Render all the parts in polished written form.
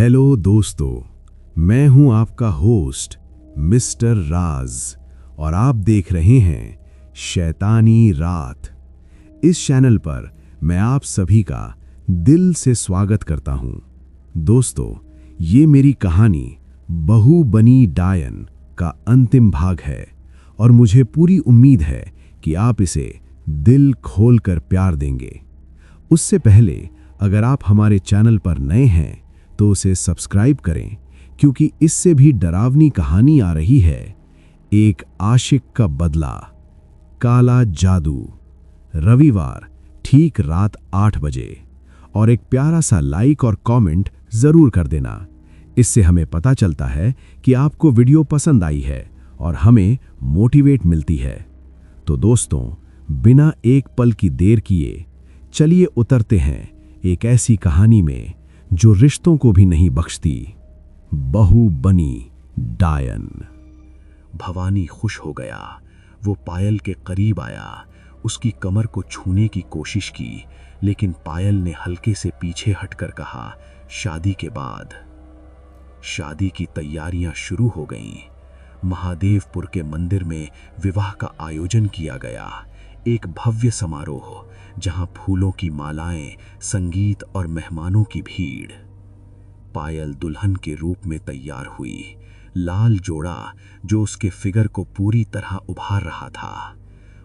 Hello दोस्तों, मैं हूं आपका होस्ट मिस्टर राज और आप देख रहे हैं शैतानी रात। इस चैनल पर मैं आप सभी का दिल से स्वागत करता हूं। दोस्तों, ये मेरी कहानी बहू बनी डायन का अंतिम भाग है और मुझे पूरी उम्मीद है कि आप इसे दिल खोलकर प्यार देंगे। उससे पहले अगर आप हमारे चैनल पर नए हैं तो उसे सब्सक्राइब करें, क्योंकि इससे भी डरावनी कहानी आ रही है। एक आशिक का बदला, काला जादू। रविवार ठीक रात 8 बजे। और एक प्यारा सा लाइक और कमेंट जरूर कर देना। इससे हमें पता चलता है कि आपको वीडियो पसंद आई है और हमें मोटिवेट मिलती है। तो दोस्तों, बिना एक पल की देर किए चलिए उतरते हैं एक ऐसी कहानी में जो रिश्तों को भी नहीं बख्शती। बहू बनी डायन। भवानी खुश हो गया। वो पायल के करीब आया, उसकी कमर को छूने की कोशिश की, लेकिन पायल ने हल्के से पीछे हटकर कहा, शादी के बाद। शादी की तैयारियां शुरू हो गईं। महादेवपुर के मंदिर में विवाह का आयोजन किया गया। एक भव्य समारोह जहां फूलों की मालाएं, संगीत और मेहमानों की भीड़। पायल दुल्हन के रूप में तैयार हुई। लाल जोड़ा जो उसके फिगर को पूरी तरह उभार रहा था।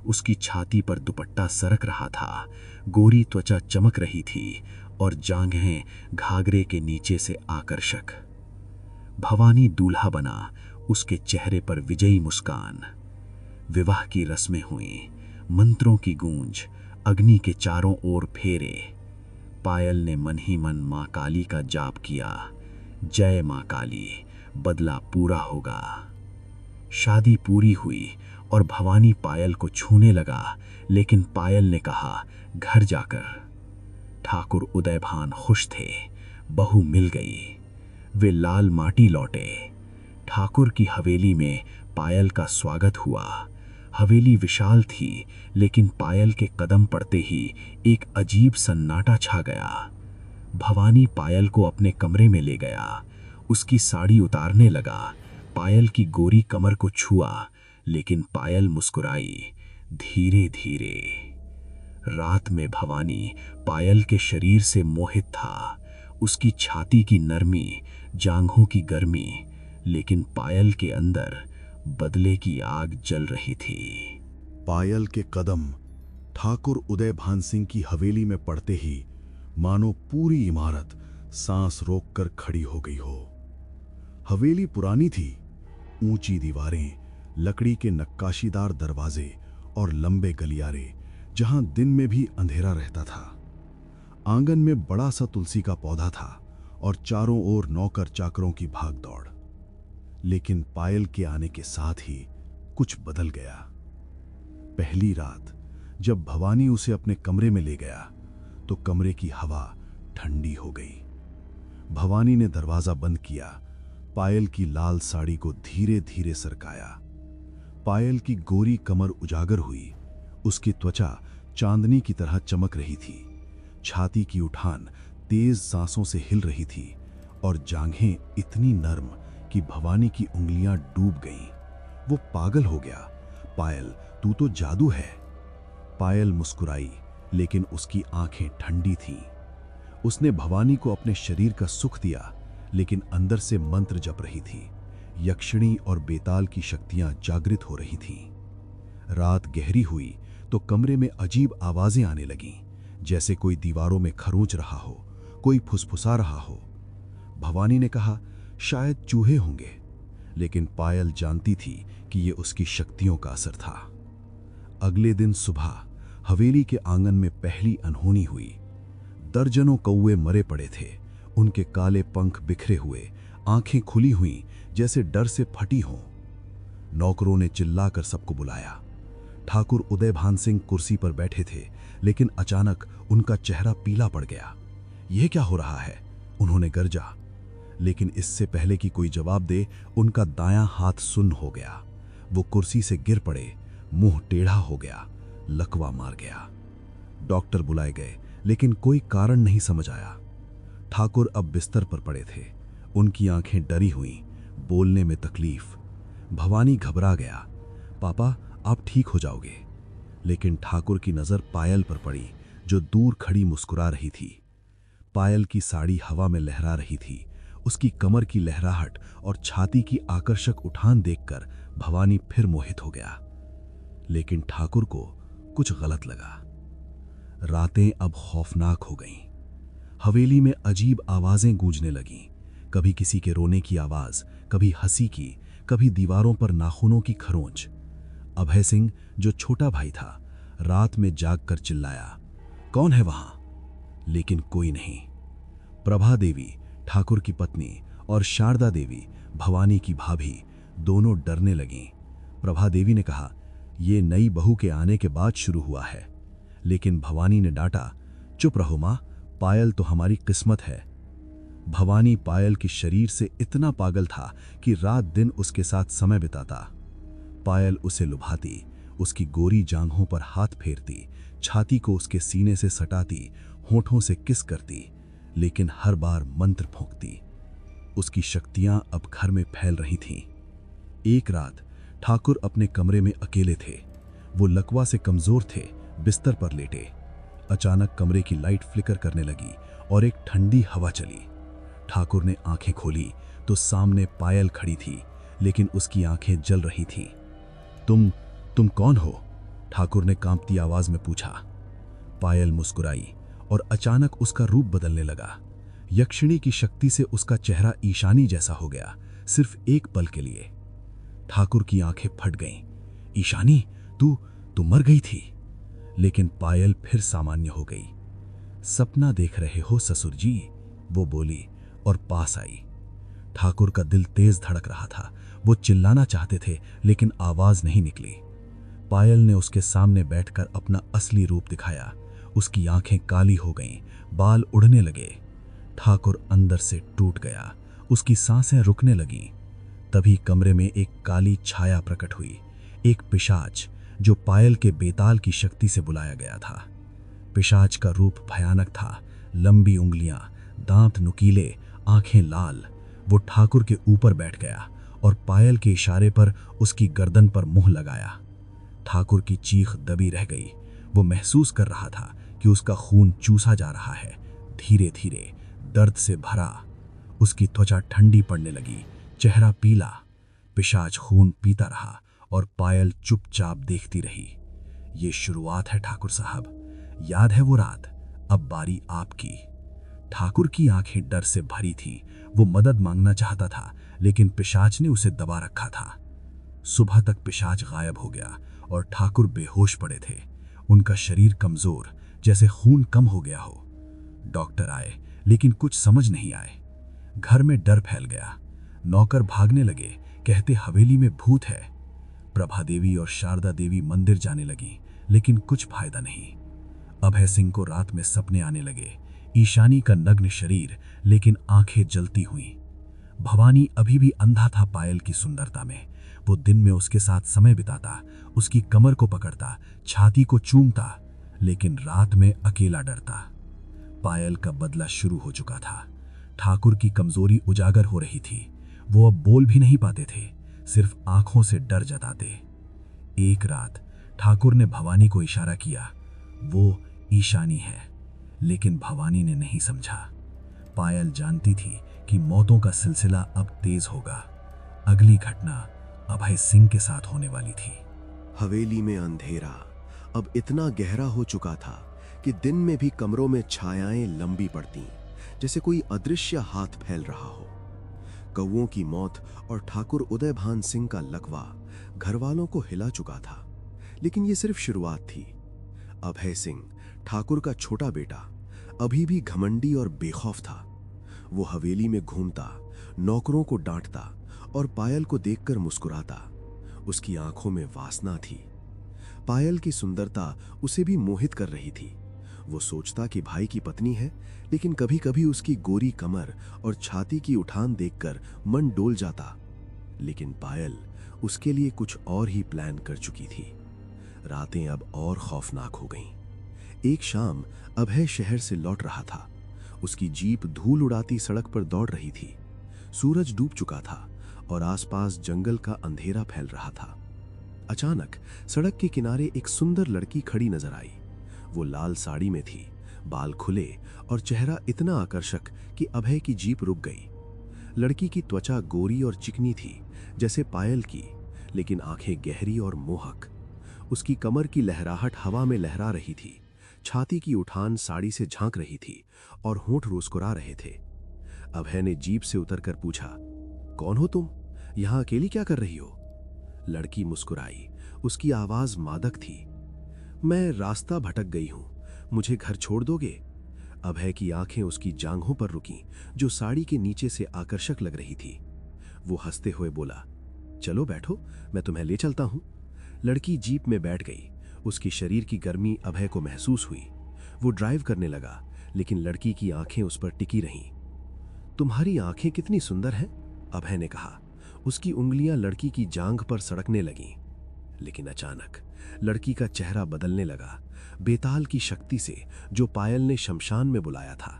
उसकी छाती पर दुपट्टा सरक रहा था, गोरी त्वचा चमक रही थी और जांघें घाघरे के नीचे से आकर्षक। भवानी दूल्हा बना, उसके चेहरे पर विजयी मुस्कान। विवाह की रस्में हुई, मंत्रों की गूंज, अग्नि के चारों ओर फेरे। पायल ने मन ही मन मां काली का जाप किया, जय मां काली, बदला पूरा होगा। शादी पूरी हुई और भवानी पायल को छूने लगा, लेकिन पायल ने कहा, घर जाकर। ठाकुर उदयभान खुश थे, बहू मिल गई। वे लाल माटी लौटे। ठाकुर की हवेली में पायल का स्वागत हुआ। हवेली विशाल थी, लेकिन पायल के कदम पड़ते ही एक अजीब सन्नाटा छा गया। भवानी पायल को अपने कमरे में ले गया, उसकी साड़ी उतारने लगा, पायल की गोरी कमर को छुआ, लेकिन पायल मुस्कुराई, धीरे धीरे। रात में भवानी पायल के शरीर से मोहित था, उसकी छाती की नरमी, जांघों की गर्मी, लेकिन पायल के अंदर बदले की आग जल रही थी। पायल के कदम ठाकुर उदयभान सिंह की हवेली में पड़ते ही मानो पूरी इमारत सांस रोककर खड़ी हो गई हो। हवेली पुरानी थी, ऊंची दीवारें, लकड़ी के नक्काशीदार दरवाजे और लंबे गलियारे जहां दिन में भी अंधेरा रहता था। आंगन में बड़ा सा तुलसी का पौधा था और चारों ओर नौकर चाकरों की भागदौड़। लेकिन पायल के आने के साथ ही कुछ बदल गया। पहली रात जब भवानी उसे अपने कमरे में ले गया तो कमरे की हवा ठंडी हो गई। भवानी ने दरवाजा बंद किया, पायल की लाल साड़ी को धीरे धीरे सरकाया। पायल की गोरी कमर उजागर हुई, उसकी त्वचा चांदनी की तरह चमक रही थी। छाती की उठान तेज सांसों से हिल रही थी और जांघें इतनी नर्म कि भवानी की उंगलियां डूब गईं। वो पागल हो गया। पायल, तू तो जादू है। पायल मुस्कुराई, लेकिन उसकी आंखें ठंडी थीं। उसने भवानी को अपने शरीर का सुख दिया, लेकिन अंदर से मंत्र जप रही थी। यक्षिणी और बेताल की शक्तियां जागृत हो रही थीं। रात गहरी हुई तो कमरे में अजीब आवाजें आने लगीं, जैसे कोई दीवारों में खरोंच रहा हो, कोई फुसफुसा रहा हो। भवानी ने कहा, शायद चूहे होंगे, लेकिन पायल जानती थी कि यह उसकी शक्तियों का असर था। अगले दिन सुबह हवेली के आंगन में पहली अनहोनी हुई। दर्जनों कौवे मरे पड़े थे, उनके काले पंख बिखरे हुए, आंखें खुली हुईं जैसे डर से फटी हों। नौकरों ने चिल्लाकर सबको बुलाया। ठाकुर उदयभान सिंह कुर्सी पर बैठे थे, लेकिन अचानक उनका चेहरा पीला पड़ गया। यह क्या हो रहा है? उन्होंने गर्जा, लेकिन इससे पहले कि कोई जवाब दे, उनका दायां हाथ सुन्न हो गया। वो कुर्सी से गिर पड़े, मुंह टेढ़ा हो गया, लकवा मार गया। डॉक्टर बुलाए गए, लेकिन कोई कारण नहीं समझ आया। ठाकुर अब बिस्तर पर पड़े थे, उनकी आंखें डरी हुईं, बोलने में तकलीफ। भवानी घबरा गया। पापा, आप ठीक हो जाओगे। लेकिन ठाकुर की नजर पायल पर पड़ी, जो दूर खड़ी मुस्कुरा रही थी। पायल की साड़ी हवा में लहरा रही थी। उसकी कमर की लहराहट और छाती की आकर्षक उठान देखकर भवानी फिर मोहित हो गया। लेकिन ठाकुर को कुछ गलत लगा। रातें अब खौफनाक हो गईं। हवेली में अजीब आवाजें गूंजने लगीं। कभी किसी के रोने की आवाज, कभी हंसी की, कभी दीवारों पर नाखूनों की खरोंच। अभय सिंह, जो छोटा भाई था, रात में जागकर चिल्लाया, कौन है वहां? लेकिन कोई नहीं। प्रभा देवी, ठाकुर की पत्नी, और शारदा देवी, भवानी की भाभी, दोनों डरने लगीं। प्रभा देवी ने कहा, ये नई बहू के आने के बाद शुरू हुआ है। लेकिन भवानी ने डांटा, चुप रहो मां, पायल तो हमारी किस्मत है। भवानी पायल के शरीर से इतना पागल था कि रात दिन उसके साथ समय बिताता। पायल उसे लुभाती, उसकी गोरी जांघों पर हाथ फेरती, छाती को उसके सीने से सटाती, होठों से किस करती, लेकिन हर बार मंत्र फूंकती। उसकी शक्तियां अब घर में फैल रही थीं। एक रात ठाकुर अपने कमरे में अकेले थे। वो लकवा से कमजोर थे, बिस्तर पर लेटे। अचानक कमरे की लाइट फ्लिकर करने लगी और एक ठंडी हवा चली। ठाकुर ने आंखें खोली तो सामने पायल खड़ी थी, लेकिन उसकी आंखें जल रही थीं। तुम कौन हो? ठाकुर ने कांपती आवाज में पूछा। पायल मुस्कुराई और अचानक उसका रूप बदलने लगा। यक्षिणी की शक्ति से उसका चेहरा ईशानी जैसा हो गया, सिर्फ एक पल के लिए। ठाकुर की आंखें फट गईं। ईशानी, तू मर गई थी। लेकिन पायल फिर सामान्य हो गई। सपना देख रहे हो ससुर जी, वो बोली और पास आई। ठाकुर का दिल तेज धड़क रहा था। वो चिल्लाना चाहते थे, लेकिन आवाज नहीं निकली। पायल ने उसके सामने बैठकर अपना असली रूप दिखाया। उसकी आंखें काली हो गईं, बाल उड़ने लगे। ठाकुर अंदर से टूट गया। उसकी सांसें रुकने लगीं। तभी कमरे में एक काली छाया प्रकट हुई, एक पिशाच, जो पायल के बेताल की शक्ति से बुलाया गया था। पिशाच का रूप भयानक था। लंबी उंगलियां, दांत नुकीले, आंखें लाल। वो ठाकुर के ऊपर बैठ गया और पायल के इशारे पर उसकी गर्दन पर मुंह लगाया। ठाकुर की चीख दबी रह गई। वो महसूस कर रहा था कि उसका खून चूसा जा रहा है, धीरे धीरे, दर्द से भरा। उसकी त्वचा ठंडी पड़ने लगी, चेहरा पीला। पिशाच खून पीता रहा और पायल चुपचाप देखती रही। ये शुरुआत है ठाकुर साहब, याद है वो रात? अब बारी आपकी। ठाकुर की आंखें डर से भरी थी। वो मदद मांगना चाहता था, लेकिन पिशाच ने उसे दबा रखा था। सुबह तक पिशाच गायब हो गया और ठाकुर बेहोश पड़े थे। उनका शरीर कमजोर, जैसे खून कम हो गया हो। डॉक्टर आए, लेकिन कुछ समझ नहीं आए। घर में डर फैल गया। नौकर भागने लगे, कहते हवेली में भूत है। प्रभा देवी और शारदा देवी मंदिर जाने लगी, लेकिन कुछ फायदा नहीं। अभय सिंह को रात में सपने आने लगे, ईशानी का नग्न शरीर, लेकिन आंखें जलती हुईं। भवानी अभी भी अंधा था पायल की सुंदरता में। वो दिन में उसके साथ समय बिताता, उसकी कमर को पकड़ता, छाती को चूमता, लेकिन रात में अकेला डरता। पायल का बदला शुरू हो चुका था। ठाकुर की कमजोरी उजागर हो रही थी। वो अब बोल भी नहीं पाते थे, सिर्फ आंखों से डर जताते। एक रात ठाकुर ने भवानी को इशारा किया, वो ईशानी है, लेकिन भवानी ने नहीं समझा। पायल जानती थी कि मौतों का सिलसिला अब तेज होगा। अगली घटना अभय सिंह के साथ होने वाली थी। हवेली में अंधेरा अब इतना गहरा हो चुका था कि दिन में भी कमरों में छायाएं लंबी पड़ती, जैसे कोई अदृश्य हाथ फैल रहा हो। कौओं की मौत और ठाकुर उदयभान सिंह का लकवा घर वालों को हिला चुका था, लेकिन ये सिर्फ शुरुआत थी। अभय सिंह, ठाकुर का छोटा बेटा, अभी भी घमंडी और बेखौफ था। वो हवेली में घूमता, नौकरों को डांटता और पायल को देखकर मुस्कुराता। उसकी आंखों में वासना थी। पायल की सुंदरता उसे भी मोहित कर रही थी। वो सोचता कि भाई की पत्नी है, लेकिन कभी कभी उसकी गोरी कमर और छाती की उठान देखकर मन डोल जाता। लेकिन पायल उसके लिए कुछ और ही प्लान कर चुकी थी। रातें अब और खौफनाक हो गईं। एक शाम अभय शहर से लौट रहा था। उसकी जीप धूल उड़ाती सड़क पर दौड़ रही थी। सूरज डूब चुका था और आसपास जंगल का अंधेरा फैल रहा था। अचानक सड़क के किनारे एक सुंदर लड़की खड़ी नजर आई। वो लाल साड़ी में थी, बाल खुले और चेहरा इतना आकर्षक कि अभय की जीप रुक गई। लड़की की त्वचा गोरी और चिकनी थी जैसे पायल की, लेकिन आंखें गहरी और मोहक। उसकी कमर की लहराहट हवा में लहरा रही थी, छाती की उठान साड़ी से झांक रही थी और होंठ मुस्कुरा रहे थे। अभय ने जीप से उतरकर पूछा, कौन हो तुम? यहां अकेली क्या कर रही हो? लड़की मुस्कुराई। उसकी आवाज मादक थी। मैं रास्ता भटक गई हूं, मुझे घर छोड़ दोगे? अभय की आंखें उसकी जांघों पर रुकीं, जो साड़ी के नीचे से आकर्षक लग रही थी। वो हंसते हुए बोला, चलो बैठो, मैं तुम्हें ले चलता हूं। लड़की जीप में बैठ गई। उसकी शरीर की गर्मी अभय को महसूस हुई। वो ड्राइव करने लगा, लेकिन लड़की की आंखें उस पर टिकी रहीं। तुम्हारी आंखें कितनी सुंदर हैं, अभय ने कहा। उसकी उंगलियां लड़की की जांघ पर सड़कने लगीं। लेकिन अचानक लड़की का चेहरा बदलने लगा, बेताल की शक्ति से जो पायल ने शमशान में बुलाया था।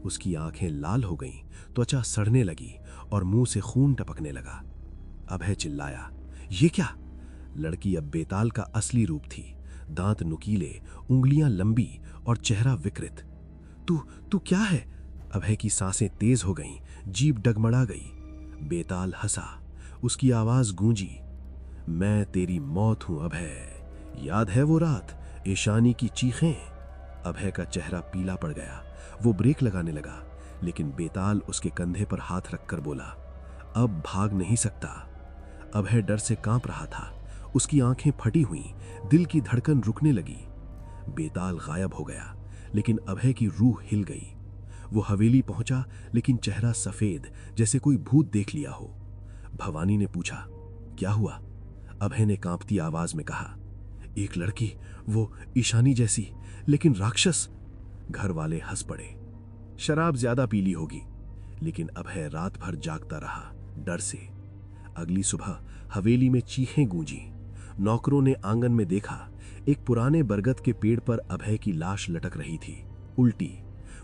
उसकी आंखें लाल हो गईं, त्वचा सड़ने लगी और मुंह से खून टपकने लगा। अभय चिल्लाया, ये क्या? लड़की अब बेताल का असली रूप थी, दांत नुकीले, उंगलियां लंबी और चेहरा विकृत। तू क्या है? अभय की सांसें तेज हो गईं, जीभ डगमगा गई। बेताल हंसा, उसकी आवाज गूंजी, मैं तेरी मौत हूं अभय। याद है वो रात, ईशानी की चीखें? अभय का चेहरा पीला पड़ गया। वो ब्रेक लगाने लगा, लेकिन बेताल उसके कंधे पर हाथ रखकर बोला, अब भाग नहीं सकता। अभय डर से कांप रहा था। उसकी आंखें फटी हुई, दिल की धड़कन रुकने लगी। बेताल गायब हो गया, लेकिन अभय की रूह हिल गई। वो हवेली पहुंचा, लेकिन चेहरा सफेद, जैसे कोई भूत देख लिया हो। भवानी ने पूछा, क्या हुआ? अभय ने कांपती आवाज में कहा, एक लड़की, वो ईशानी जैसी, लेकिन राक्षस। घर वाले हंस पड़े। शराब ज्यादा पी ली होगी। लेकिन अभय रात भर जागता रहा, डर से। अगली सुबह हवेली में चीखें गूंजी। नौकरों ने आंगन में देखा, एक पुराने बरगद के पेड़ पर अभय की लाश लटक रही थी, उल्टी।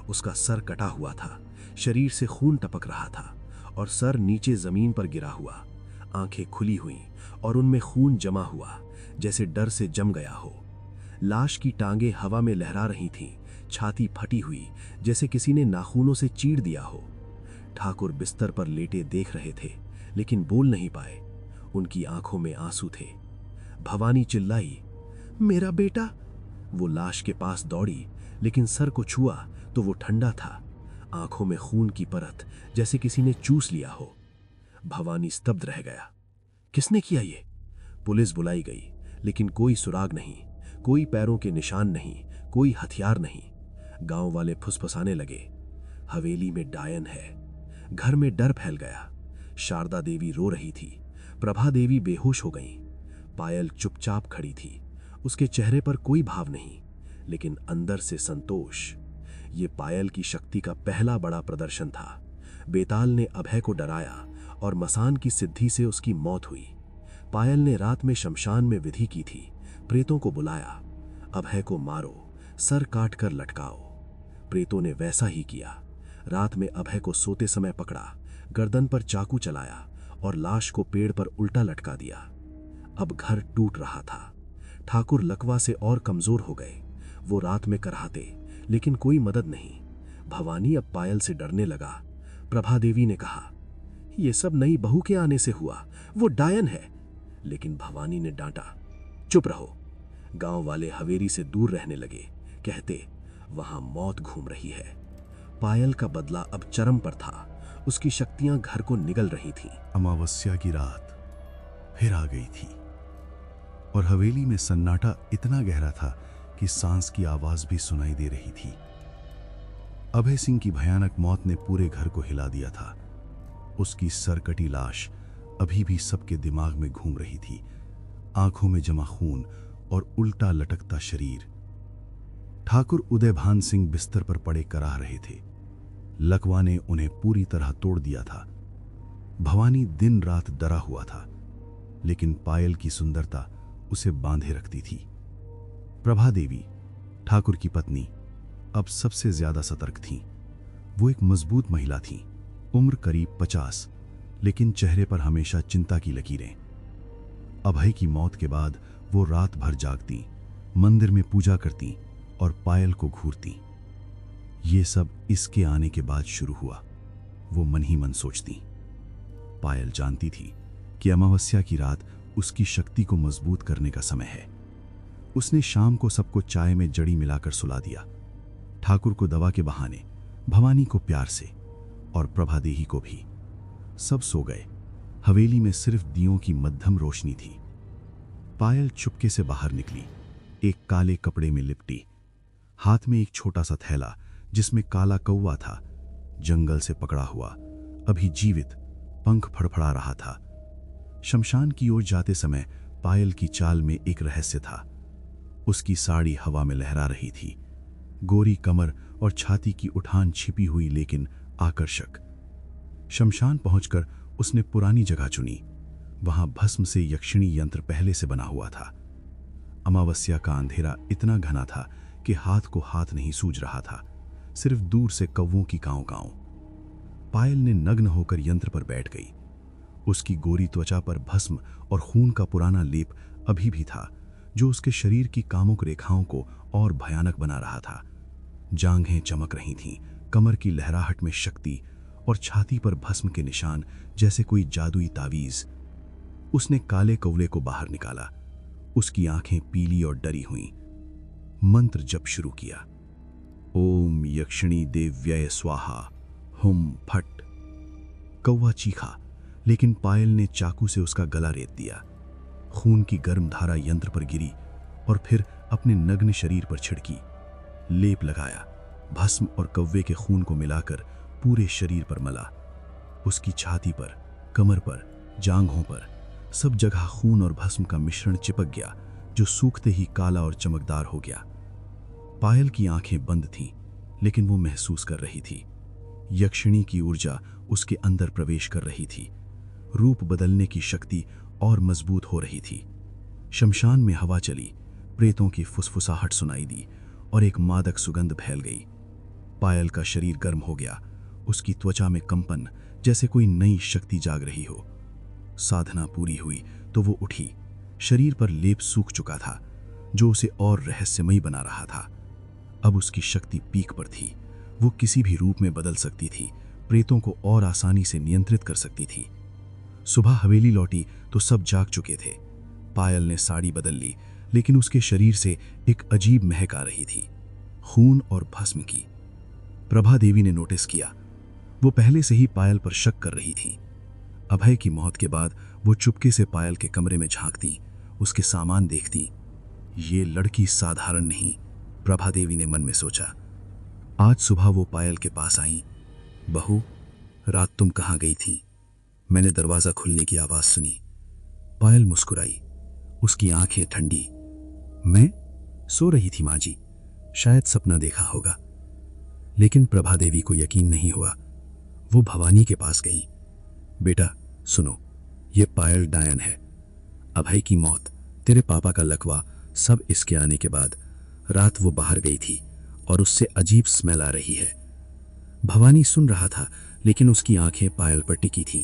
उसका सर कटा हुआ था, शरीर से खून टपक रहा था और सर नीचे जमीन पर गिरा हुआ। आंखें खुली हुई और उनमें खून जमा हुआ, जैसे डर से जम गया हो। लाश की टांगें हवा में लहरा रही थीं, छाती फटी हुई, जैसे किसी ने नाखूनों से चीर दिया हो। ठाकुर बिस्तर पर लेटे देख रहे थे, लेकिन बोल नहीं पाए। उनकी आंखों में आंसू थे। भवानी चिल्लाई, मेरा बेटा। वो लाश के पास दौड़ी, लेकिन सर को छुआ तो वो ठंडा था। आंखों में खून की परत, जैसे किसी ने चूस लिया हो। भवानी स्तब्ध रह गया। किसने किया ये? पुलिस बुलाई गई, लेकिन कोई सुराग नहीं, कोई पैरों के निशान नहीं, कोई हथियार नहीं। गांव वाले फुसफुसाने लगे, हवेली में डायन है। घर में डर फैल गया। शारदा देवी रो रही थी, प्रभा देवी बेहोश हो गईं। पायल चुपचाप खड़ी थी, उसके चेहरे पर कोई भाव नहीं, लेकिन अंदर से संतोष। ये पायल की शक्ति का पहला बड़ा प्रदर्शन था। बेताल ने अभय को डराया और मसान की सिद्धि से उसकी मौत हुई। पायल ने रात में शमशान में विधि की थी, प्रेतों को बुलाया, अभय को मारो, सर काट कर लटकाओ। प्रेतों ने वैसा ही किया। रात में अभय को सोते समय पकड़ा, गर्दन पर चाकू चलाया और लाश को पेड़ पर उल्टा लटका दिया। अब घर टूट रहा था। ठाकुर लकवा से और कमजोर हो गए। वो रात में कराहते, लेकिन कोई मदद नहीं। भवानी अब पायल से डरने लगा। प्रभा देवी ने कहा, यह सब नई बहू के आने से हुआ, वो डायन है। लेकिन भवानी ने डांटा, चुप रहो। गांव वाले हवेली से दूर रहने लगे, कहते वहां मौत घूम रही है। पायल का बदला अब चरम पर था। उसकी शक्तियां घर को निगल रही थीं। अमावस्या की रात फिर आ गई थी और हवेली में सन्नाटा इतना गहरा था कि सांस की आवाज भी सुनाई दे रही थी। अभय सिंह की भयानक मौत ने पूरे घर को हिला दिया था। उसकी सरकटी लाश अभी भी सबके दिमाग में घूम रही थी, आंखों में जमा खून और उल्टा लटकता शरीर। ठाकुर उदयभान सिंह बिस्तर पर पड़े कराह रहे थे। लकवा ने उन्हें पूरी तरह तोड़ दिया था। भवानी दिन रात डरा हुआ था, लेकिन पायल की सुंदरता उसे बांधे रखती थी। प्रभा देवी, ठाकुर की पत्नी, अब सबसे ज्यादा सतर्क थीं। वो एक मजबूत महिला थीं। उम्र करीब 50, लेकिन चेहरे पर हमेशा चिंता की लकीरें। अभय की मौत के बाद वो रात भर जागती, मंदिर में पूजा करती और पायल को घूरती। ये सब इसके आने के बाद शुरू हुआ। वो मन ही मन सोचती। पायल जानती थी कि अमावस्या की रात उसकी शक्ति को मजबूत करने का समय है। उसने शाम को सबको चाय में जड़ी मिलाकर सुला दिया, ठाकुर को दवा के बहाने, भवानी को प्यार से और प्रभादेही को भी। सब सो गए। हवेली में सिर्फ दियों की मध्यम रोशनी थी। पायल चुपके से बाहर निकली, एक काले कपड़े में लिपटी, हाथ में एक छोटा सा थैला जिसमें काला कौवा था, जंगल से पकड़ा हुआ, अभी जीवित, पंख फड़फड़ा रहा था। शमशान की ओर जाते समय पायल की चाल में एक रहस्य था। उसकी साड़ी हवा में लहरा रही थी, गोरी कमर और छाती की उठान छिपी हुई लेकिन आकर्षक। शमशान पहुंचकर उसने पुरानी जगह चुनी। वहां भस्म से यक्षिणी यंत्र पहले से बना हुआ था। अमावस्या का अंधेरा इतना घना था कि हाथ को हाथ नहीं सूझ रहा था, सिर्फ दूर से कौवों की कांव कांव। पायल ने नग्न होकर यंत्र पर बैठ गई। उसकी गोरी त्वचा पर भस्म और खून का पुराना लेप अभी भी था, जो उसके शरीर की कामुक रेखाओं को और भयानक बना रहा था। जांघें चमक रही थीं, कमर की लहराहट में शक्ति और छाती पर भस्म के निशान जैसे कोई जादुई तावीज। उसने काले कौवे को बाहर निकाला। उसकी आंखें पीली और डरी हुईं। मंत्र जप शुरू किया। ओम यक्षिणी देव्यय स्वाहा, हुम फट। कौवा चीखा, लेकिन पायल ने चाकू से उसका गला रेत दिया। खून की गर्म धारा यंत्र पर गिरी और फिर अपने नग्न शरीर पर छिड़की। लेप लगाया, भस्म और कौवे के खून को मिलाकर पूरे शरीर पर मला। उसकी छाती पर, कमर पर, जांघों पर, सब जगह खून और भस्म का मिश्रण चिपक गया, जो सूखते ही काला और चमकदार हो गया। पायल की आंखें बंद थीं, लेकिन वो महसूस कर रही थी। यक्षिणी की ऊर्जा उसके अंदर प्रवेश कर रही थी। रूप बदलने की शक्ति और मजबूत हो रही थी। शमशान में हवा चली, प्रेतों की फुसफुसाहट सुनाई दी और एक मादक सुगंध फैल गई। पायल का शरीर गर्म हो गया, उसकी त्वचा में कंपन, जैसे कोई नई शक्ति जाग रही हो। साधना पूरी हुई तो वो उठी। शरीर पर लेप सूख चुका था, जो उसे और रहस्यमयी बना रहा था। अब उसकी शक्ति पीक पर थी। वो किसी भी रूप में बदल सकती थी, प्रेतों को और आसानी से नियंत्रित कर सकती थी। सुबह हवेली लौटी तो सब जाग चुके थे। पायल ने साड़ी बदल ली, लेकिन उसके शरीर से एक अजीब महक आ रही थी, खून और भस्म की। प्रभा देवी ने नोटिस किया। वो पहले से ही पायल पर शक कर रही थी। अभय की मौत के बाद वो चुपके से पायल के कमरे में झांकती, उसके सामान देखती। ये लड़की साधारण नहीं, प्रभा देवी ने मन में सोचा। आज सुबह वो पायल के पास आई। बहू, रात तुम कहाँ गई थी? मैंने दरवाजा खुलने की आवाज सुनी। पायल मुस्कुराई, उसकी आंखें ठंडी। मैं सो रही थी माँ जी, शायद सपना देखा होगा। लेकिन प्रभा देवी को यकीन नहीं हुआ। वो भवानी के पास गई। बेटा सुनो, ये पायल डायन है। अभय की मौत, तेरे पापा का लकवा, सब इसके आने के बाद रात वो बाहर गई थी और उससे अजीब स्मेल आ रही है। भवानी सुन रहा था, लेकिन उसकी आंखें पायल पर टिकी थीं।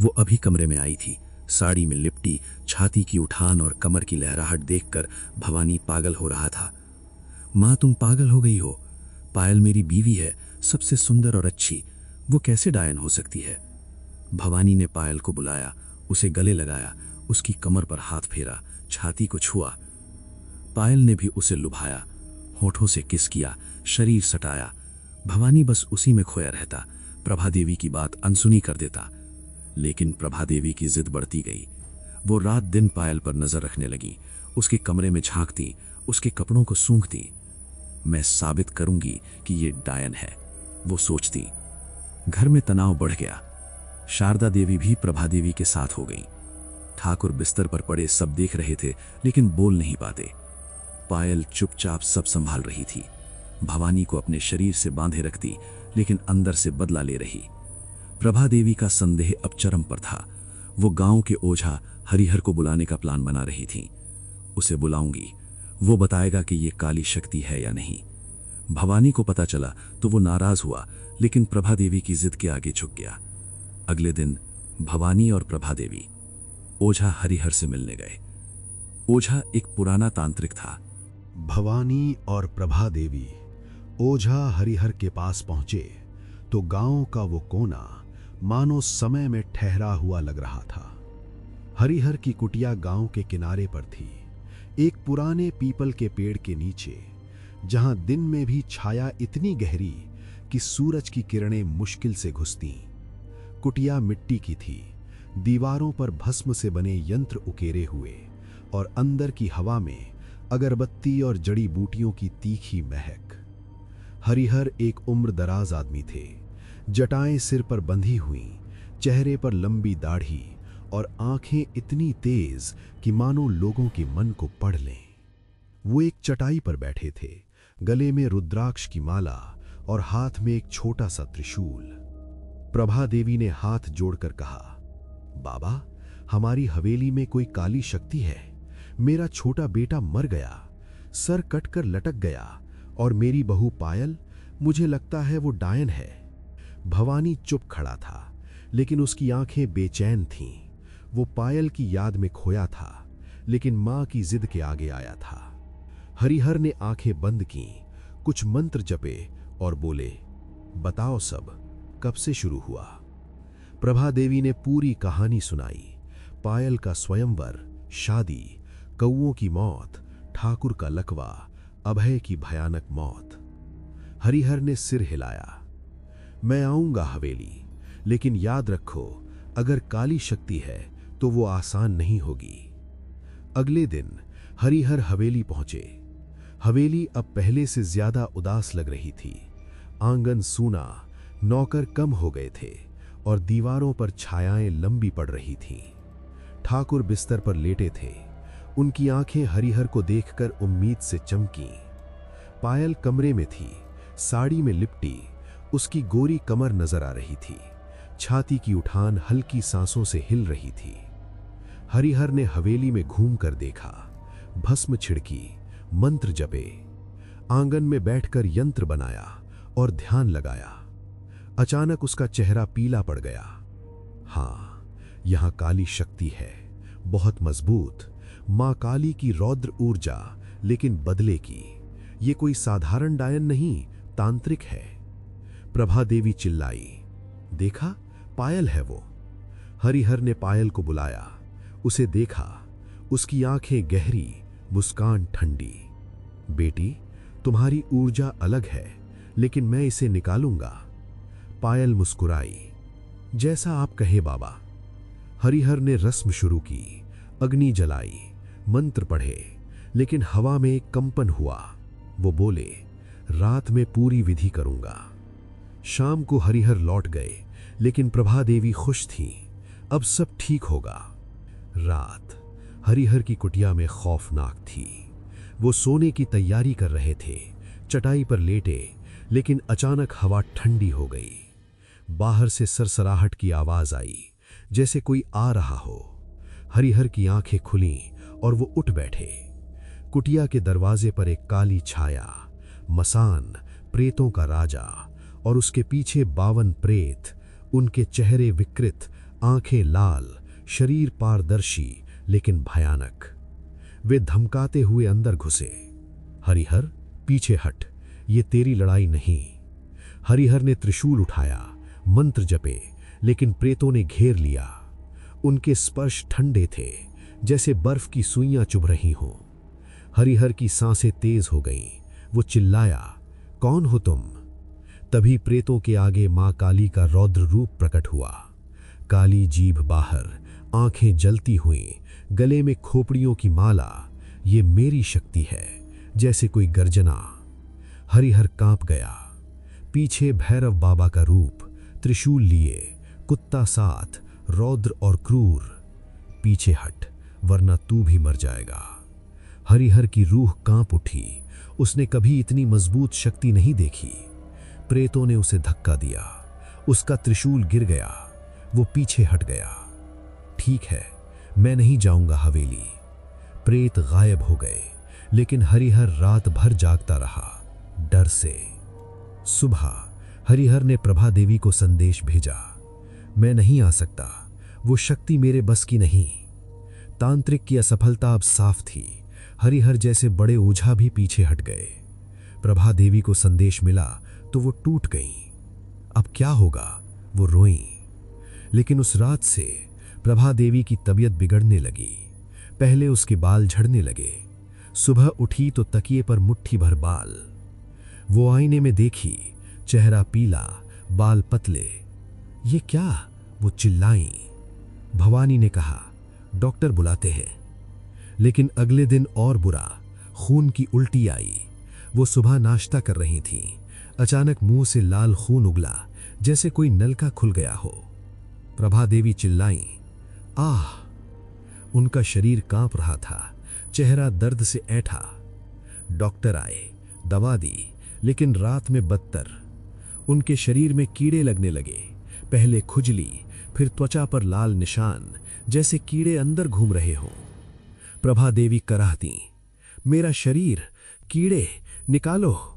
वो अभी कमरे में आई थी, साड़ी में लिपटी, छाती की उठान और कमर की लहराहट देखकर भवानी पागल हो रहा था। माँ, तुम पागल हो गई हो। पायल मेरी बीवी है, सबसे सुंदर और अच्छी, वो कैसे डायन हो सकती है? भवानी ने पायल को बुलाया, उसे गले लगाया, उसकी कमर पर हाथ फेरा, छाती को छुआ। पायल ने भी उसे लुभाया, होठों से किस किया, शरीर सटाया। भवानी बस उसी में खोया रहता, प्रभा देवी की बात अनसुनी कर देता। लेकिन प्रभा देवी की जिद बढ़ती गई। वो रात दिन पायल पर नजर रखने लगी, उसके कमरे में झांकती, उसके कपड़ों को सूंघती। मैं साबित करूंगी कि ये डायन है, वो सोचती। घर में तनाव बढ़ गया। शारदा देवी भी प्रभा देवी के साथ हो गई। ठाकुर बिस्तर पर पड़े सब देख रहे थे, लेकिन बोल नहीं पाते। पायल चुपचाप सब संभाल रही थी। भवानी को अपने शरीर से बांधे रखती, लेकिन अंदर से बदला ले रही। प्रभा देवी का संदेह अब चरम पर था। वो गांव के ओझा हरिहर को बुलाने का प्लान बना रही थी। उसे बुलाऊंगी, वो बताएगा कि ये काली शक्ति है या नहीं। भवानी को पता चला तो वो नाराज हुआ, लेकिन प्रभा देवी की जिद के आगे झुक गया। अगले दिन भवानी और प्रभा देवी ओझा हरिहर से मिलने गए। ओझा एक पुराना तांत्रिक था। भवानी और प्रभा देवी ओझा हरिहर के पास पहुंचे तो गांव का वो कोना मानो समय में ठहरा हुआ लग रहा था। हरिहर की कुटिया गांव के किनारे पर थी, एक पुराने पीपल के पेड़ के नीचे, जहां दिन में भी छाया इतनी गहरी कि सूरज की किरणें मुश्किल से घुसतीं। कुटिया मिट्टी की थी, दीवारों पर भस्म से बने यंत्र उकेरे हुए और अंदर की हवा में अगरबत्ती और जड़ी बूटियों की तीखी महक। हरिहर एक उम्र दराज आदमी थे, जटाएं सिर पर बंधी हुई, चेहरे पर लंबी दाढ़ी और आंखें इतनी तेज कि मानो लोगों के मन को पढ़ लें। वो एक चटाई पर बैठे थे, गले में रुद्राक्ष की माला और हाथ में एक छोटा सा त्रिशूल। प्रभा देवी ने हाथ जोड़कर कहा, बाबा, हमारी हवेली में कोई काली शक्ति है। मेरा छोटा बेटा मर गया, सर कटकर लटक गया, और मेरी बहू पायल, मुझे लगता है वो डायन है। भवानी चुप खड़ा था, लेकिन उसकी आंखें बेचैन थीं। वो पायल की याद में खोया था, लेकिन मां की जिद के आगे आया था। हरिहर ने आंखें बंद की, कुछ मंत्र जपे और बोले, बताओ सब, कब से शुरू हुआ? प्रभा देवी ने पूरी कहानी सुनाई। पायल का स्वयंवर, शादी, कौओं की मौत, ठाकुर का लकवा, अभय की भयानक मौत। हरिहर ने सिर हिलाया। मैं आऊंगा हवेली, लेकिन याद रखो, अगर काली शक्ति है तो वो आसान नहीं होगी। अगले दिन हरिहर हवेली पहुंचे। हवेली अब पहले से ज्यादा उदास लग रही थी। आंगन सूना, नौकर कम हो गए थे और दीवारों पर छायाएं लंबी पड़ रही थीं। ठाकुर बिस्तर पर लेटे थे। उनकी आंखें हरिहर को देखकर उम्मीद से चमकीं। पायल कमरे में थी, साड़ी में लिपटी, उसकी गोरी कमर नजर आ रही थी। छाती की उठान हल्की सांसों से हिल रही थी। हरिहर ने हवेली में घूमकर देखा, भस्म छिड़की, मंत्र जपे, आंगन में बैठकर यंत्र बनाया और ध्यान लगाया। अचानक उसका चेहरा पीला पड़ गया। हां, यहां काली शक्ति है, बहुत मजबूत, मां काली की रौद्र ऊर्जा, लेकिन बदले की। ये कोई साधारण डायन नहीं, तांत्रिक है। प्रभा देवी चिल्लाई, देखा, पायल है वो। हरिहर ने पायल को बुलाया, उसे देखा, उसकी आंखें गहरी, मुस्कान ठंडी। बेटी, तुम्हारी ऊर्जा अलग है, लेकिन मैं इसे निकालूंगा। पायल मुस्कुराई, जैसा आप कहे बाबा। हरिहर ने रस्म शुरू की, अग्नि जलाई, मंत्र पढ़े, लेकिन हवा में एक कंपन हुआ। वो बोले, रात में पूरी विधि करूंगा। शाम को हरिहर लौट गए, लेकिन प्रभा देवी खुश थीं, अब सब ठीक होगा। रात हरिहर की कुटिया में खौफनाक थी। वो सोने की तैयारी कर रहे थे, चटाई पर लेटे, लेकिन अचानक हवा ठंडी हो गई। बाहर से सरसराहट की आवाज आई, जैसे कोई आ रहा हो। हरिहर की आंखें खुलीं और वो उठ बैठे। कुटिया के दरवाजे पर एक काली छाया, मसान, प्रेतों का राजा, और उसके पीछे 52 प्रेत, उनके चेहरे विकृत, आंखें लाल, शरीर पारदर्शी लेकिन भयानक। वे धमकाते हुए अंदर घुसे। हरिहर, पीछे हट, ये तेरी लड़ाई नहीं। हरिहर ने त्रिशूल उठाया, मंत्र जपे, लेकिन प्रेतों ने घेर लिया। उनके स्पर्श ठंडे थे, जैसे बर्फ की सुइयां चुभ रही हों। हरिहर की सांसें तेज हो गईं। वो चिल्लाया, कौन हो तुम? तभी प्रेतों के आगे मां काली का रौद्र रूप प्रकट हुआ। काली जीभ बाहर, आंखें जलती हुईं, गले में खोपड़ियों की माला। ये मेरी शक्ति है, जैसे कोई गर्जना। हरिहर कांप गया। पीछे भैरव बाबा का रूप, त्रिशूल लिए, कुत्ता साथ, रौद्र और क्रूर। पीछे हट, वरना तू भी मर जाएगा। हरिहर की रूह कांप उठी। उसने कभी इतनी मजबूत शक्ति नहीं देखी। प्रेतों ने उसे धक्का दिया, उसका त्रिशूल गिर गया। वो पीछे हट गया। ठीक है, मैं नहीं जाऊंगा हवेली। प्रेत गायब हो गए, लेकिन हरिहर रात भर जागता रहा, डर से। सुबह हरिहर ने प्रभा देवी को संदेश भेजा, मैं नहीं आ सकता, वो शक्ति मेरे बस की नहीं। तांत्रिक की असफलता अब साफ थी। हरिहर जैसे बड़े ओझा भी पीछे हट गए। प्रभा देवी को संदेश मिला तो वो टूट गईं। अब क्या होगा, वो रोईं। लेकिन उस रात से प्रभा देवी की तबीयत बिगड़ने लगी। पहले उसके बाल झड़ने लगे। सुबह उठी तो तकिए पर मुट्ठी भर बाल। वो आईने में देखी, चेहरा पीला, बाल पतले। ये क्या, वो चिल्लाईं। भवानी ने कहा, डॉक्टर बुलाते हैं। लेकिन अगले दिन और बुरा, खून की उल्टी आई। वो सुबह नाश्ता कर रही थीं। अचानक मुंह से लाल खून उगला, जैसे कोई नलका खुल गया हो। प्रभा देवी चिल्लाईं, आह! उनका शरीर कांप रहा था, चेहरा दर्द से ऐठा। डॉक्टर आए, दवा दी, लेकिन रात में बदतर। उनके शरीर में कीड़े लगने लगे। पहले खुजली, फिर त्वचा पर लाल निशान, जैसे कीड़े अंदर घूम रहे हों। प्रभा देवी कराहती, मेरा शरीर, कीड़े, निकालो।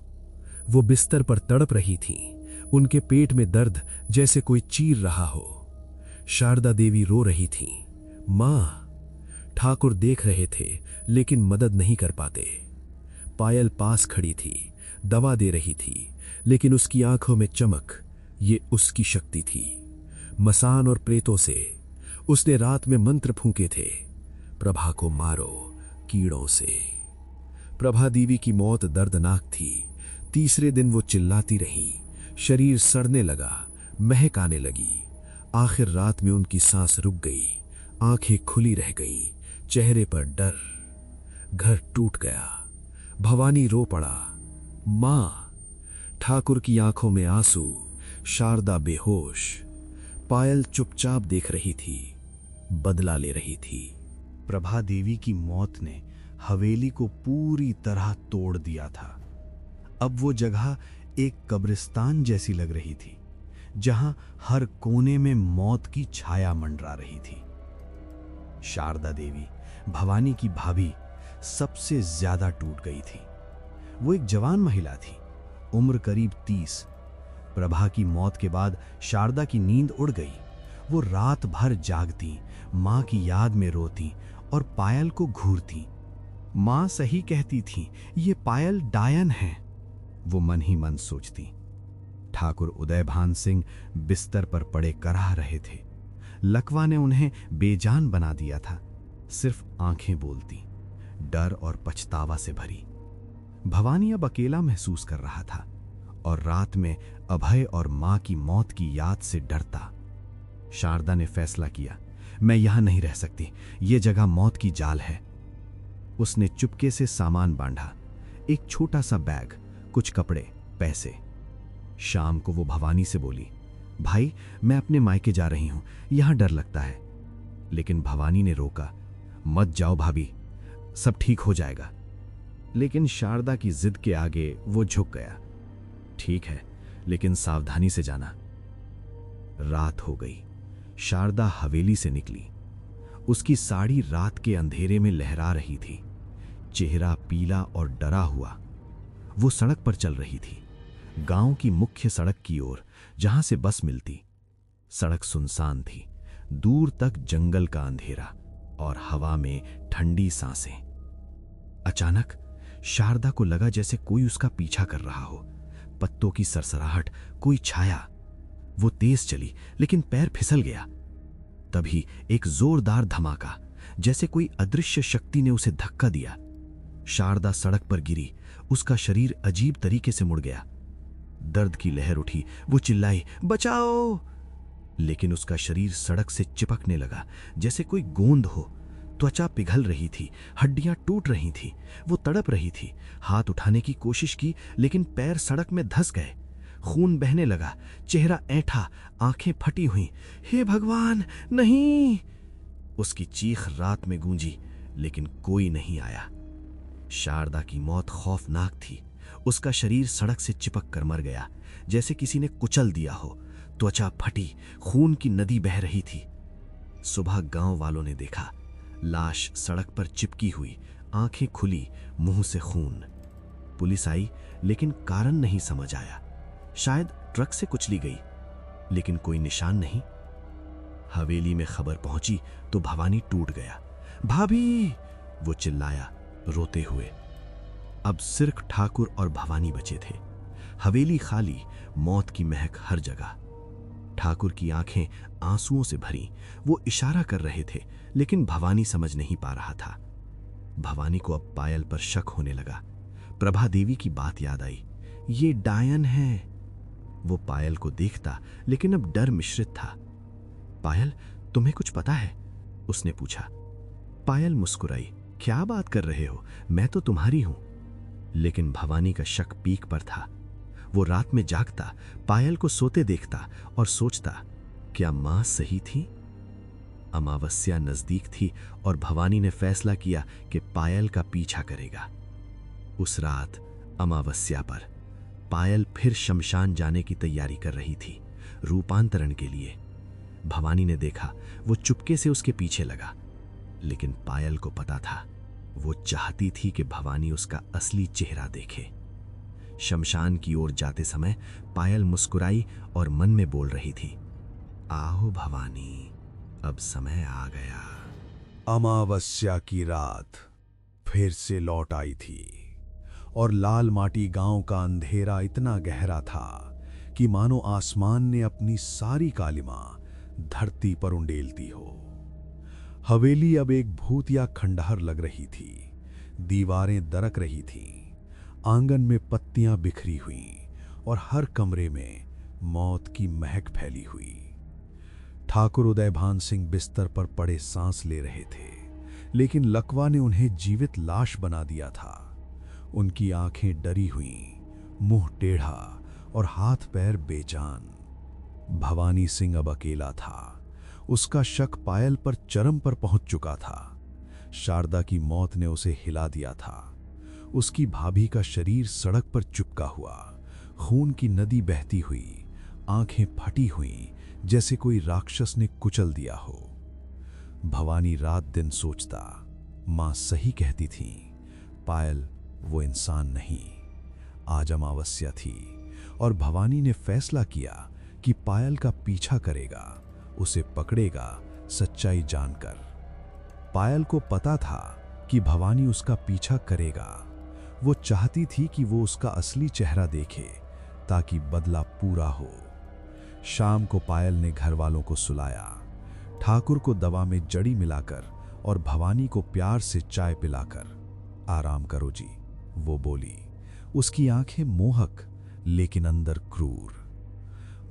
वो बिस्तर पर तड़प रही थीं। उनके पेट में दर्द जैसे कोई चीर रहा हो। शारदा देवी रो रही थीं, मां। ठाकुर देख रहे थे, लेकिन मदद नहीं कर पाते। पायल पास खड़ी थी, दवा दे रही थी, लेकिन उसकी आंखों में चमक, ये उसकी शक्ति थी। मसान और प्रेतों से उसने रात में मंत्र फूंके थे, प्रभा को मारो कीड़ों से। प्रभा देवी की मौत दर्दनाक थी। तीसरे दिन वो चिल्लाती रही, शरीर सड़ने लगा, महक आने लगी। आखिर रात में उनकी सांस रुक गई, आंखें खुली रह गईं, चेहरे पर डर। घर टूट गया। भवानी रो पड़ा, मां। ठाकुर की आंखों में आंसू, शारदा बेहोश। पायल चुपचाप देख रही थी, बदला ले रही थी। प्रभा देवी की मौत ने हवेली को पूरी तरह तोड़ दिया था। अब वो जगह एक कब्रिस्तान जैसी लग रही थी, जहां हर कोने में मौत की छाया मंडरा रही थी। शारदा देवी, भवानी की भाभी, सबसे ज्यादा टूट गई थी। वो एक जवान महिला थी, उम्र करीब 30। प्रभा की मौत के बाद शारदा की नींद उड़ गई। वो रात भर जागती, मां की याद में रोती और पायल को घूरती। मां सही कहती थी, ये पायल डायन है, वो मन ही मन सोचती। ठाकुर उदयभान सिंह बिस्तर पर पड़े कराह रहे थे। लकवा ने उन्हें बेजान बना दिया था। सिर्फ आंखें बोलती, डर और पछतावा से भरी। भवानी अब अकेला महसूस कर रहा था और रात में अभय और मां की मौत की याद से डरता। शारदा ने फैसला किया, मैं यहां नहीं रह सकती, ये जगह मौत की जाल है। उसने चुपके से सामान बांधा, एक छोटा सा बैग, कुछ कपड़े, पैसे। शाम को वो भवानी से बोली, भाई मैं अपने मायके जा रही हूं, यहां डर लगता है। लेकिन भवानी ने रोका, मत जाओ भाभी, सब ठीक हो जाएगा। लेकिन शारदा की जिद के आगे वो झुक गया। ठीक है, लेकिन सावधानी से जाना। रात हो गई। शारदा हवेली से निकली। उसकी साड़ी रात के अंधेरे में लहरा रही थी, चेहरा पीला और डरा हुआ। वो सड़क पर चल रही थी, गांव की मुख्य सड़क की ओर, जहां से बस मिलती। सड़क सुनसान थी, दूर तक जंगल का अंधेरा और हवा में ठंडी सांसें। अचानक शारदा को लगा जैसे कोई उसका पीछा कर रहा हो। पत्तों की सरसराहट, कोई छाया। वो तेज चली, लेकिन पैर फिसल गया। तभी एक जोरदार धमाका, जैसे कोई अदृश्य शक्ति ने उसे धक्का दिया। शारदा सड़क पर गिरी, उसका शरीर अजीब तरीके से मुड़ गया। दर्द की लहर उठी, वो चिल्लाई, बचाओ! लेकिन उसका शरीर सड़क से चिपकने लगा, जैसे कोई गोंद हो। त्वचा पिघल रही थी, हड्डियां टूट रही थी। वो तड़प रही थी, हाथ उठाने की कोशिश की, लेकिन पैर सड़क में धंस गए। खून बहने लगा, चेहरा ऐंठा, आंखें फटी हुई। हे भगवान, नहीं! उसकी चीख रात में गूंजी, लेकिन कोई नहीं आया। शारदा की मौत खौफनाक थी। उसका शरीर सड़क से चिपक कर मर गया, जैसे किसी ने कुचल दिया हो। त्वचा फटी, खून की नदी बह रही थी। सुबह गांव वालों ने देखा, लाश सड़क पर चिपकी हुई, आंखें खुली, मुंह से खून। पुलिस आई, लेकिन कारण नहीं समझ आया। शायद ट्रक से कुचली गई, लेकिन कोई निशान नहीं। हवेली में खबर पहुंची तो भवानी टूट गया। भाभी, वो चिल्लाया रोते हुए। अब सिर्फ ठाकुर और भवानी बचे थे। हवेली खाली, मौत की महक हर जगह। ठाकुर की आंखें आंसुओं से भरी। वो इशारा कर रहे थे, लेकिन भवानी समझ नहीं पा रहा था। भवानी को अब पायल पर शक होने लगा। प्रभा देवी की बात याद आई। ये डायन है। वो पायल को देखता, लेकिन अब डर मिश्रित था। पायल, तुम्हें कुछ पता है? उसने पूछा। पायल मुस्कुराई। क्या बात कर रहे हो, मैं तो तुम्हारी हूं। लेकिन भवानी का शक पीक पर था। वो रात में जागता, पायल को सोते देखता और सोचता, क्या मां सही थी? अमावस्या नजदीक थी और भवानी ने फैसला किया कि पायल का पीछा करेगा। उस रात अमावस्या पर पायल फिर शमशान जाने की तैयारी कर रही थी, रूपांतरण के लिए। भवानी ने देखा, वो चुपके से उसके पीछे लगा। लेकिन पायल को पता था, वो चाहती थी कि भवानी उसका असली चेहरा देखे। शमशान की ओर जाते समय पायल मुस्कुराई और मन में बोल रही थी, आओ भवानी, अब समय आ गया। अमावस्या की रात फिर से लौट आई थी और लाल माटी गांव का अंधेरा इतना गहरा था कि मानो आसमान ने अपनी सारी कालिमा धरती पर उंडेलती हो। हवेली अब एक भूतिया खंडहर लग रही थी। दीवारें दरक रही थीं, आंगन में पत्तियां बिखरी हुई और हर कमरे में मौत की महक फैली हुई। ठाकुर उदयभान सिंह बिस्तर पर पड़े सांस ले रहे थे, लेकिन लकवा ने उन्हें जीवित लाश बना दिया था। उनकी आंखें डरी हुईं, मुंह टेढ़ा और हाथ पैर बेजान। भवानी सिंह अब अकेला था। उसका शक पायल पर चरम पर पहुंच चुका था। शारदा की मौत ने उसे हिला दिया था। उसकी भाभी का शरीर सड़क पर चिपका हुआ, खून की नदी बहती हुई, आंखें फटी हुई जैसे कोई राक्षस ने कुचल दिया हो। भवानी रात दिन सोचता, मां सही कहती थी, पायल वो इंसान नहीं। आज अमावस्या थी और भवानी ने फैसला किया कि पायल का पीछा करेगा, उसे पकड़ेगा सच्चाई जानकर। पायल को पता था कि भवानी उसका पीछा करेगा। वो चाहती थी कि वो उसका असली चेहरा देखे ताकि बदला पूरा हो। शाम को पायल ने घर वालों को सुलाया, ठाकुर को दवा में जड़ी मिलाकर और भवानी को प्यार से चाय पिलाकर। आराम करो जी, वो बोली। उसकी आंखें मोहक लेकिन अंदर क्रूर।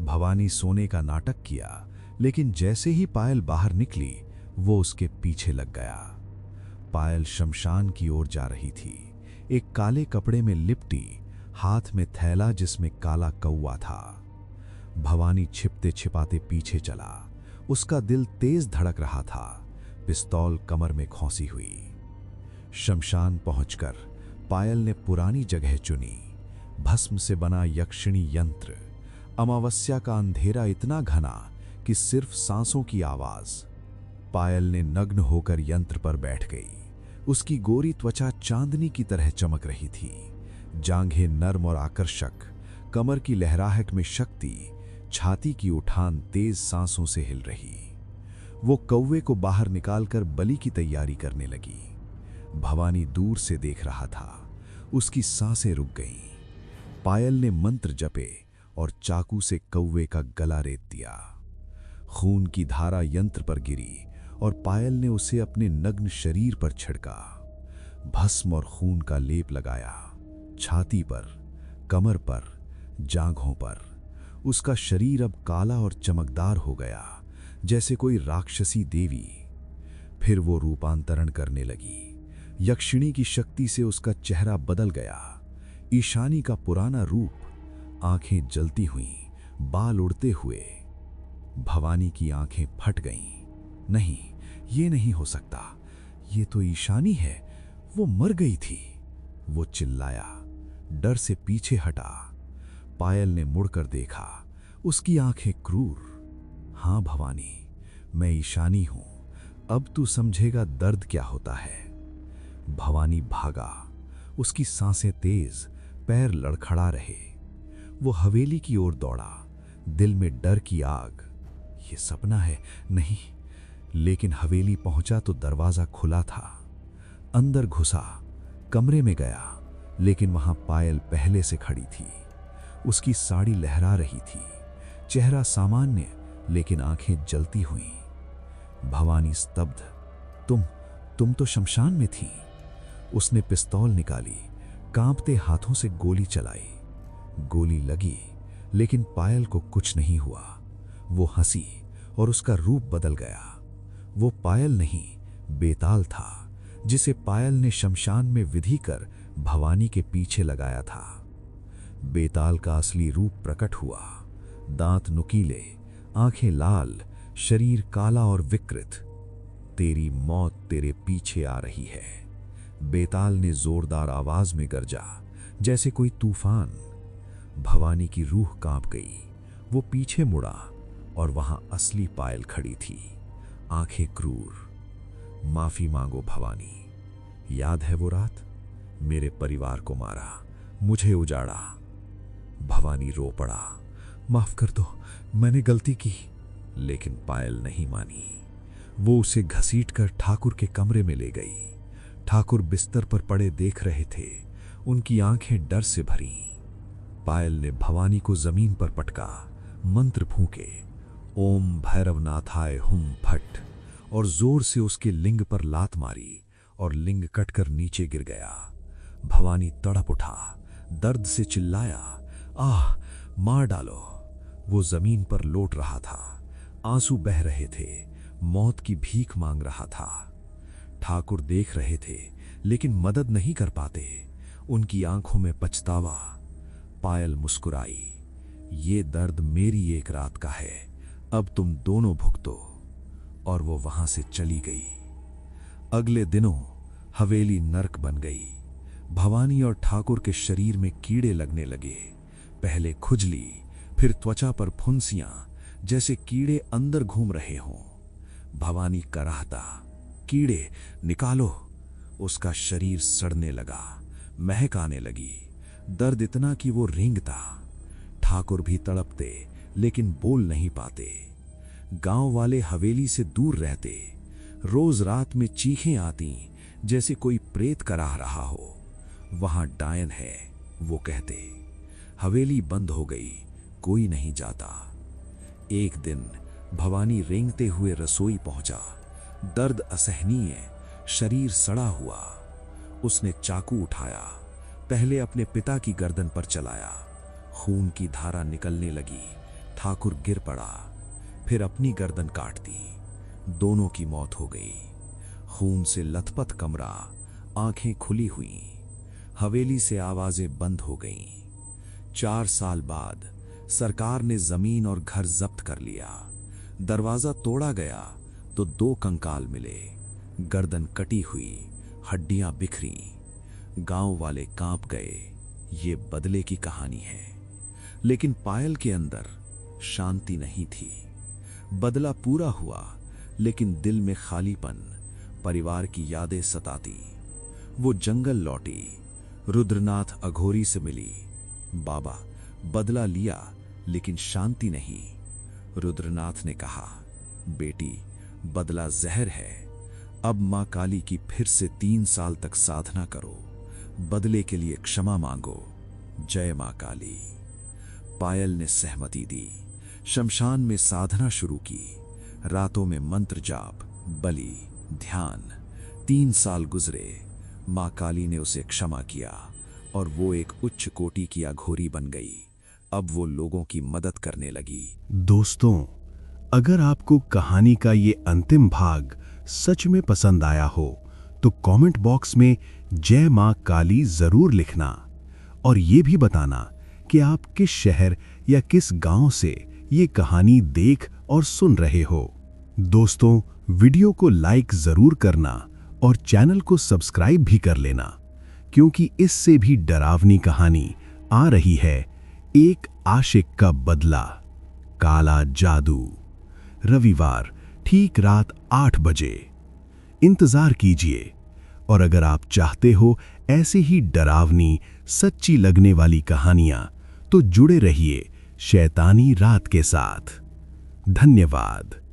भवानी सोने का नाटक किया, लेकिन जैसे ही पायल बाहर निकली, वो उसके पीछे लग गया। पायल शमशान की ओर जा रही थी, एक काले कपड़े में लिपटी, हाथ में थैला जिसमें काला कौवा था। भवानी छिपते छिपाते पीछे चला। उसका दिल तेज धड़क रहा था, पिस्तौल कमर में खोसी हुई। शमशान पहुंचकर पायल ने पुरानी जगह चुनी, भस्म से बना यक्षिणी यंत्र। अमावस्या का अंधेरा इतना घना कि सिर्फ सांसों की आवाज। पायल ने नग्न होकर यंत्र पर बैठ गई। उसकी गोरी त्वचा चांदनी की तरह चमक रही थी, जांघें नर्म और आकर्षक, कमर की लहराहट में शक्ति, छाती की उठान तेज सांसों से हिल रही। वो कौवे को बाहर निकालकर बलि की तैयारी करने लगी। भवानी दूर से देख रहा था। उसकी सांसें रुक गईं। पायल ने मंत्र जपे और चाकू से कौवे का गला रेत दिया। खून की धारा यंत्र पर गिरी और पायल ने उसे अपने नग्न शरीर पर छिड़का। भस्म और खून का लेप लगाया, छाती पर, कमर पर, जांघों पर। उसका शरीर अब काला और चमकदार हो गया, जैसे कोई राक्षसी देवी। फिर वो रूपांतरण करने लगी। यक्षिणी की शक्ति से उसका चेहरा बदल गया। ईशानी का पुराना रूप, आंखें जलती हुईं, बाल उड़ते हुए। भवानी की आंखें फट गईं। नहीं, ये नहीं हो सकता, ये तो ईशानी है, वो मर गई थी। वो चिल्लाया, डर से पीछे हटा। पायल ने मुड़कर देखा, उसकी आंखें क्रूर। हाँ भवानी, मैं ईशानी हूं, अब तू समझेगा दर्द क्या होता है। भवानी भागा। उसकी सांसें तेज, पैर लड़खड़ा रहे। वो हवेली की ओर दौड़ा, दिल में डर की आग। ये सपना है? नहीं। लेकिन हवेली पहुंचा तो दरवाजा खुला था। अंदर घुसा, कमरे में गया, लेकिन वहां पायल पहले से खड़ी थी। उसकी साड़ी लहरा रही थी, चेहरा सामान्य लेकिन आंखें जलती हुई। भवानी स्तब्ध। तुम तो शमशान में थी। उसने पिस्तौल निकाली, कांपते हाथों से गोली चलाई। गोली लगी, लेकिन पायल को कुछ नहीं हुआ। वो हंसी और उसका रूप बदल गया। वो पायल नहीं, बेताल था, जिसे पायल ने शमशान में विधि कर भवानी के पीछे लगाया था। बेताल का असली रूप प्रकट हुआ। दांत नुकीले, आंखें लाल, शरीर काला और विकृत। तेरी मौत तेरे पीछे आ रही है। बेताल ने जोरदार आवाज में गरजा, जैसे कोई तूफान। भवानी की रूह कांप गई। वो पीछे मुड़ा और वहां असली पायल खड़ी थी, आंखें क्रूर। माफी मांगो भवानी। याद है वो रात? मेरे परिवार को मारा, मुझे उजाड़ा। भवानी रो पड़ा। माफ कर दो, मैंने गलती की। लेकिन पायल नहीं मानी। वो उसे घसीटकर ठाकुर के कमरे में ले गई। ठाकुर बिस्तर पर पड़े देख रहे थे, उनकी आंखें डर से भरी। पायल ने भवानी को जमीन पर पटका, मंत्र फूंके, ओम भैरवनाथाय हुम फट, और जोर से उसके लिंग पर लात मारी और लिंग कटकर नीचे गिर गया। भवानी तड़प उठा, दर्द से चिल्लाया, आह, मार डालो। वो जमीन पर लौट रहा था, आंसू बह रहे थे, मौत की भीख मांग रहा था। ठाकुर देख रहे थे, लेकिन मदद नहीं कर पाते। उनकी आंखों में पछतावा। पायल मुस्कुराई, ये दर्द मेरी एक रात का है, अब तुम दोनों भुगतो। और वो वहां से चली गई। अगले दिनों हवेली नर्क बन गई। भवानी और ठाकुर के शरीर में कीड़े लगने लगे। पहले खुजली, फिर त्वचा पर फुंसियां, जैसे कीड़े अंदर घूम रहे हों। भवानी कराहता, कीड़े निकालो। उसका शरीर सड़ने लगा, महक आने लगी। दर्द इतना कि वो रेंगता। ठाकुर भी तड़पते, लेकिन बोल नहीं पाते। गांव वाले हवेली से दूर रहते। रोज रात में चीखें आती, जैसे कोई प्रेत कराह रहा हो। वहां डायन है, वो कहते। हवेली बंद हो गई, कोई नहीं जाता। एक दिन भवानी रेंगते हुए रसोई पहुंचा। दर्द असहनीय, शरीर सड़ा हुआ। उसने चाकू उठाया, पहले अपने पिता की गर्दन पर चलाया। खून की धारा निकलने लगी। ठाकुर गिर पड़ा, फिर अपनी गर्दन काट दी। दोनों की मौत हो गई। खून से लथपथ कमरा, आंखें खुली हुई। हवेली से आवाजें बंद हो गईं। 4 साल बाद सरकार ने जमीन और घर जब्त कर लिया। दरवाजा तोड़ा गया तो 2 कंकाल मिले, गर्दन कटी हुई, हड्डियां बिखरी। गांव वाले कांप गए। ये बदले की कहानी है। लेकिन पायल के अंदर शांति नहीं थी। बदला पूरा हुआ, लेकिन दिल में खालीपन, परिवार की यादें सताती। वो जंगल लौटी, रुद्रनाथ अघोरी से मिली। बाबा, बदला लिया लेकिन शांति नहीं। रुद्रनाथ ने कहा, बेटी, बदला जहर है। अब मां काली की फिर से 3 साल तक साधना करो। बदले के लिए क्षमा मांगो। जय मां काली। पायल ने सहमति दी। शमशान में साधना शुरू की। रातों में मंत्र जाप, बलि, ध्यान। 3 साल गुजरे। मां काली ने उसे क्षमा किया और वो एक उच्च कोटि की अघोरी बन गई। अब वो लोगों की मदद करने लगी। दोस्तों, अगर आपको कहानी का ये अंतिम भाग सच में पसंद आया हो तो कमेंट बॉक्स में जय मां काली जरूर लिखना और ये भी बताना कि आप किस शहर या किस गांव से ये कहानी देख और सुन रहे हो। दोस्तों, वीडियो को लाइक जरूर करना और चैनल को सब्सक्राइब भी कर लेना, क्योंकि इससे भी डरावनी कहानी आ रही है। एक आशिक का बदला, काला जादू। रविवार ठीक रात 8 बजे। इंतजार कीजिए। और अगर आप चाहते हो ऐसे ही डरावनी, सच्ची लगने वाली कहानियां तो जुड़े रहिए शैतानी रात के साथ। धन्यवाद।